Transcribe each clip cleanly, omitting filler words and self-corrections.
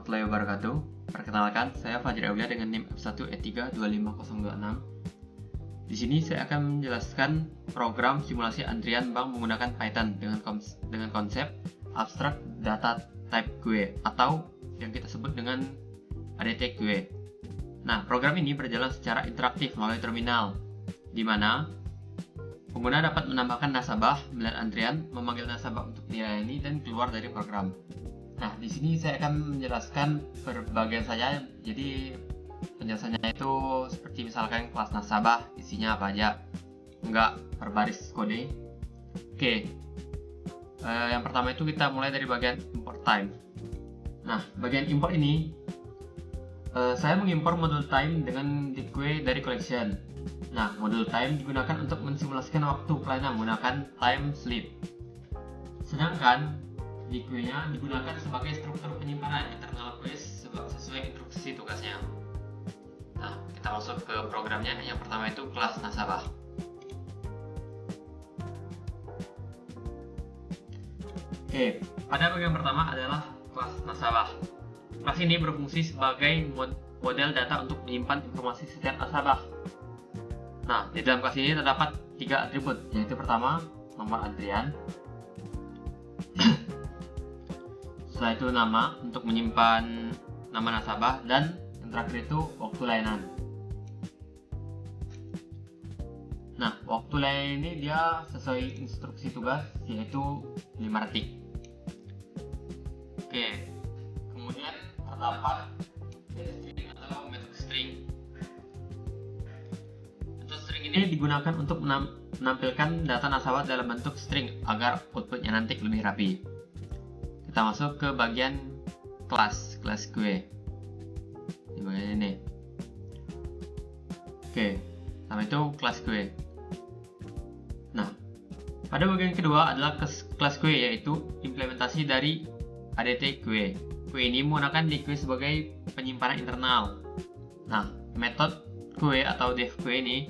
warahmatullahi wabarakatuh. Perkenalkan, saya Fajri Aulia dengan NIM F1E3-25026. Di sini saya akan menjelaskan program simulasi antrian bank menggunakan Python dengan konsep abstract data type queue atau yang kita sebut dengan ADT queue. Nah, program ini berjalan secara interaktif melalui terminal, di mana pengguna dapat menambahkan nasabah, melihat antrian, memanggil nasabah untuk dilayani, dan keluar dari program. Nah, di sini saya akan menjelaskan per bagian saya. Jadi penjelasannya itu seperti misalkan kelas nasabah, isinya apa aja, enggak per baris kode. Oke, yang pertama itu kita mulai dari bagian import time. Nah, bagian import ini saya mengimpor modul time dengan queue dari collection. Nah, modul time digunakan untuk mensimulasikan waktu pelayanan menggunakan time sleep. Sedangkan di queue-nya digunakan sebagai struktur penyimpanan internal queue sesuai instruksi tugasnya. Nah, kita masuk ke programnya. Yang pertama itu kelas nasabah. Oke, pada bagian pertama adalah kelas nasabah. Kelas ini berfungsi sebagai model data untuk menyimpan informasi setiap nasabah. Nah, di dalam kelas ini terdapat 3 atribut, yaitu pertama, nomor antrian. Setelah itu nama untuk menyimpan nama nasabah, dan yang terakhir itu waktu layanan. Nah, waktu layanan ini dia sesuai instruksi tugas, yaitu 5 detik. Oke, kemudian terdapat string atau metode string. Metode string ini digunakan untuk menampilkan data nasabah dalam bentuk string agar outputnya nanti lebih rapi. Kita masuk ke bagian kelas queue di bagian ini. Oke, sama itu kelas queue. Nah, pada bagian kedua adalah kelas queue, yaitu implementasi dari ADT queue. Queue ini menggunakan queue sebagai penyimpanan internal. Nah, metode queue atau def queue ini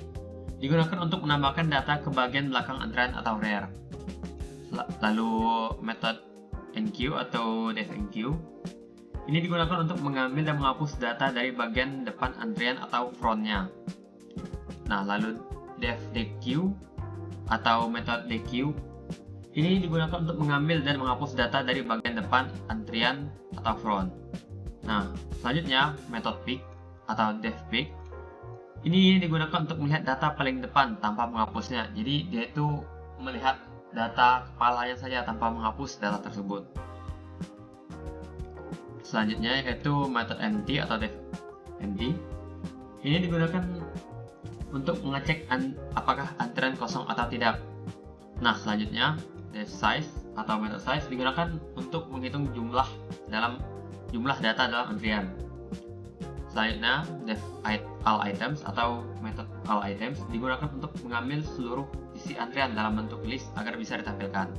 digunakan untuk menambahkan data ke bagian belakang antrian atau rare. Lalu metode enqueue atau def enqueue ini digunakan untuk mengambil dan menghapus data dari bagian depan antrian atau frontnya. Nah, lalu def dequeue atau metode dequeue ini digunakan untuk mengambil dan menghapus data dari bagian depan antrian atau front. Nah, selanjutnya metode pick atau def pick ini digunakan untuk melihat data paling depan tanpa menghapusnya. Jadi dia itu melihat data kepalanya saja tanpa menghapus data tersebut. Selanjutnya yaitu metode empty atau def empty. Ini digunakan untuk mengecek apakah antrian kosong atau tidak. Nah, selanjutnya def size atau metode size digunakan untuk menghitung jumlah data dalam antrian. Selanjutnya def all items atau metode all items digunakan untuk mengambil seluruh isi antrian dalam bentuk list agar bisa ditampilkan.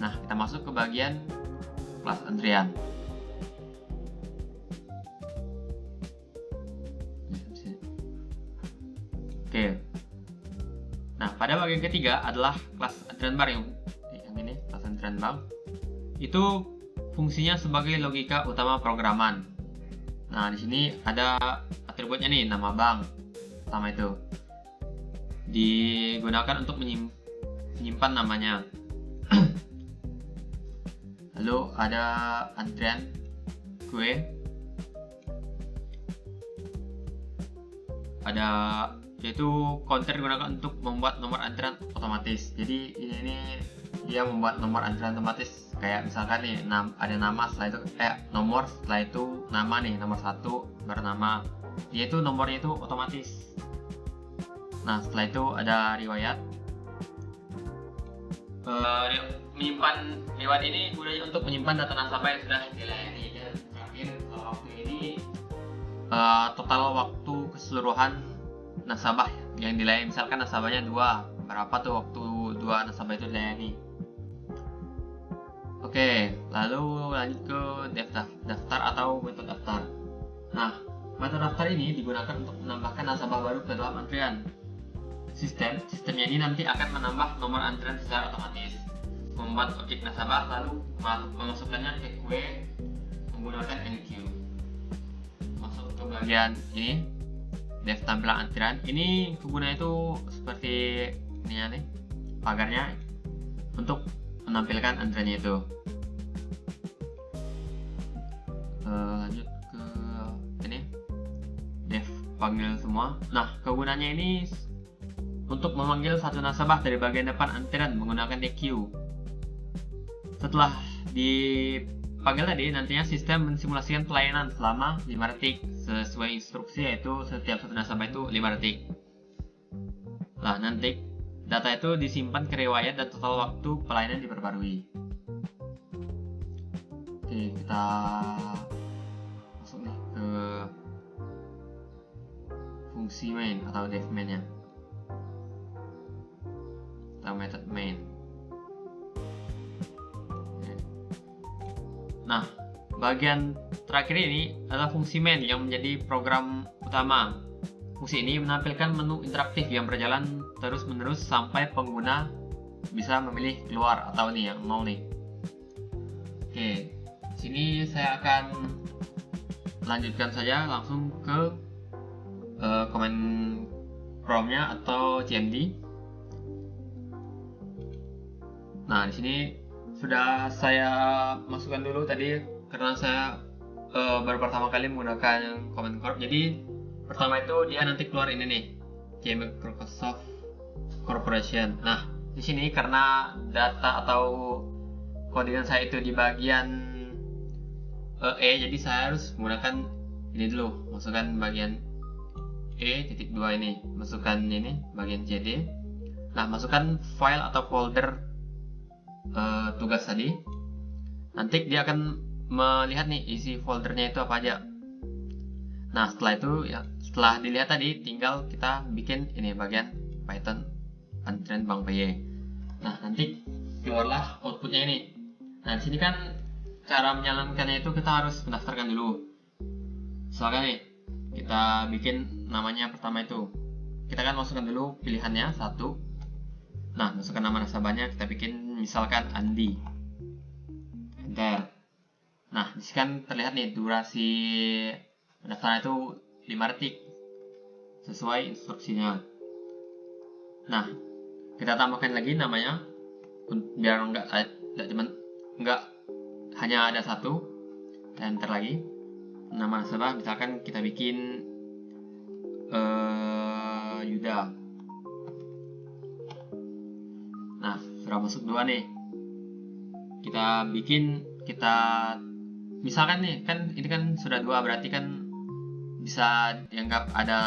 Nah, kita masuk ke bagian kelas antrian. Oke. Nah, pada bagian ketiga adalah kelas antrian bar yang ini, kelas antrian bank. Itu fungsinya sebagai logika utama programan. Nah, di sini ada atributnya nih, nama bank. Pertama itu digunakan untuk menyimpan namanya. Lalu ada antrian queue, ada yaitu counter digunakan untuk membuat nomor antrian otomatis. Jadi ini dia membuat nomor antrian otomatis, kayak misalkan nih ada nama, setelah itu nomor, setelah itu nama nih, nomor 1 baru nama, yaitu nomornya itu otomatis. Nah, setelah itu ada riwayat. Menyimpan riwayat ini gunanya untuk menyimpan data nasabah yang sudah dilayani. Dan terakhir waktu ini total waktu keseluruhan nasabah yang dilayani. Misalkan nasabahnya 2, berapa tuh waktu 2 nasabah itu dilayani. Oke, lalu lanjut ke daftar atau metode daftar. Nah, metode daftar ini digunakan untuk menambahkan nasabah baru ke dalam antrian. Sistemnya ini nanti akan menambah nomor antrian secara otomatis, membuat objek nasabah, lalu memasukkannya ke queue, menggunakan enqueue. Masuk ke bagian ini, dev tampilan antrian. Ini kegunaan itu seperti ini ya nih, pagarnya untuk menampilkan antriannya itu. Lanjut ke ini, dev panggil semua. Nah, kegunaannya ini untuk memanggil satu nasabah dari bagian depan antrian menggunakan enqueue. Setelah dipanggil tadi, nantinya sistem mensimulasikan pelayanan selama 5 detik sesuai instruksi, yaitu setiap satu nasabah itu 5 detik. Nah, nanti data itu disimpan ke riwayat dan total waktu pelayanan diperbarui. Oke, kita masuk nih ke fungsi main atau dev main-nya atau method main. Nah, bagian terakhir ini adalah fungsi main yang menjadi program utama. Fungsi ini menampilkan menu interaktif yang berjalan terus-menerus sampai pengguna bisa memilih keluar atau nih yang mau nih. Oke, sini saya akan lanjutkan saja langsung ke command prompt-nya atau CMD. Nah, di sini sudah saya masukkan dulu tadi karena saya baru pertama kali menggunakan command prompt. Jadi pertama itu dia nanti keluar ini nih, Microsoft Corporation. Nah, di sini karena data atau codingan saya itu di bagian jadi saya harus menggunakan ini dulu, masukkan bagian E.2 ini, masukkan ini bagian CD. Nah, masukkan file atau folder tugas tadi. Nanti dia akan melihat nih isi foldernya itu apa aja. Nah, setelah itu ya, setelah dilihat tadi tinggal kita bikin ini bagian Python antrian Bank PY. Nah, nanti keluarlah outputnya ini. Nah, di sini kan cara menjalankannya itu kita harus mendaftarkan dulu. Misalkan nih kita bikin namanya pertama itu, kita kan masukkan dulu pilihannya satu. Nah, masukkan nama nasabahnya, kita bikin misalkan Andi. Enter. Nah, di sini kan terlihat nih durasi pendaftaran itu 5 detik sesuai instruksinya. Nah, kita tambahkan lagi namanya biar enggak hanya ada satu. Enter lagi. Nama nasabah misalkan kita bikin Yuda. Nah, sudah masuk 2 nih. Kita misalkan nih kan ini kan sudah 2, berarti kan bisa dianggap ada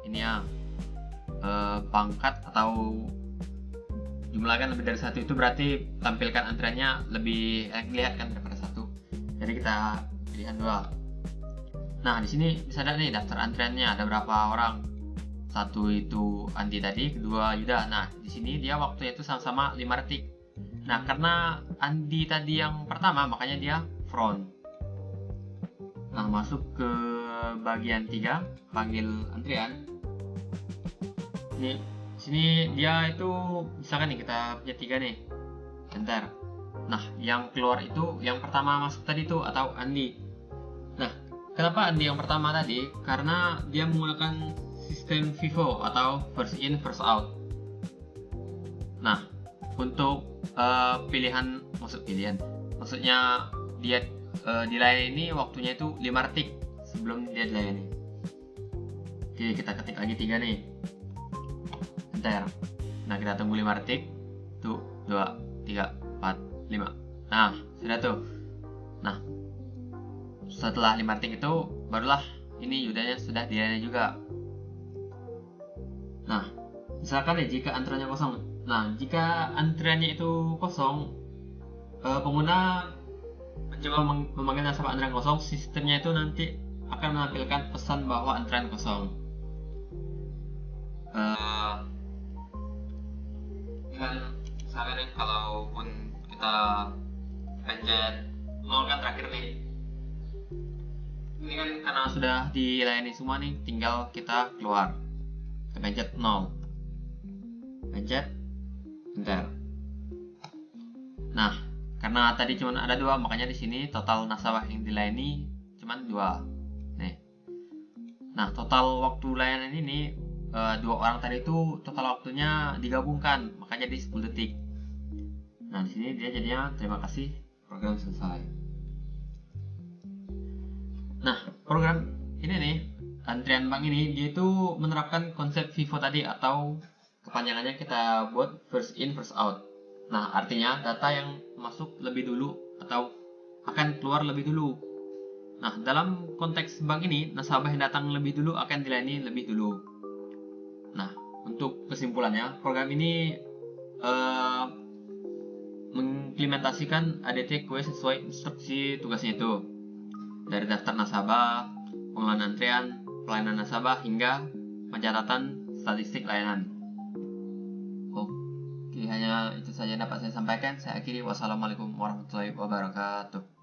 ini ya, pangkat atau jumlah kan lebih dari 1, itu berarti tampilkan antriannya lebih kelihatan daripada 1. Jadi kita pilihan 2. Nah, di sini bisa ada nih daftar antriannya ada berapa orang. 1 itu Andi tadi, kedua Yuda. Nah, di sini dia waktunya itu sama-sama 5 detik. Nah, karena Andi tadi yang pertama, makanya dia front. Nah, masuk ke bagian 3, panggil antrian. Ini sini dia itu misalkan nih kita punya 3 nih. Enter. Nah, yang keluar itu yang pertama masuk tadi itu atau Andi. Nah, kenapa Andi yang pertama tadi? Karena dia menggunakan sistem FIFO atau first in first out. Nah, untuk maksudnya dia dilayani waktunya itu 5 detik sebelum dia dilayani. Oke, kita ketik lagi 3 nih. Enter. Nah, kita tunggu 5 detik. 1, 2, 3, 4, 5. Nah, sudah tuh. Nah, setelah 5 detik itu barulah ini Yudanya sudah dilayani juga. Nah, misalkan nih jika antriannya kosong. Nah, jika antriannya itu kosong, pengguna mencoba memanggil nasabah antrian kosong, sistemnya itu nanti akan menampilkan pesan bahwa antrian kosong. Kan misalkan nih kalaupun kita pencet 0 kan terakhir nih. Ini kan karena sudah dilayani semua nih, tinggal kita keluar. Kita pencet 0. Pencet Enter. Nah, Karena tadi cuma ada 2, makanya di sini total nasabah yang dilayani cuma 2. Nih. Nah, total waktu layanan ini 2 orang tadi itu total waktunya digabungkan, makanya jadi 10 detik. Nah, di sini dia jadinya terima kasih, program selesai. Nah, program ini nih, antrian bank ini dia itu menerapkan konsep FIFO tadi, atau kepanjangannya kita buat first in first out. Nah, artinya data yang masuk lebih dulu atau akan keluar lebih dulu. Nah, dalam konteks bank ini, nasabah yang datang lebih dulu akan dilayani lebih dulu. Nah, untuk kesimpulannya, program ini mengimplementasikan ADT QE sesuai instruksi tugasnya itu. Dari daftar nasabah, pengelolaan antrian, pelayanan nasabah, hingga pencatatan statistik layanan. Oke, hanya itu saja yang dapat saya sampaikan. Saya akhiri. Wassalamualaikum warahmatullahi wabarakatuh.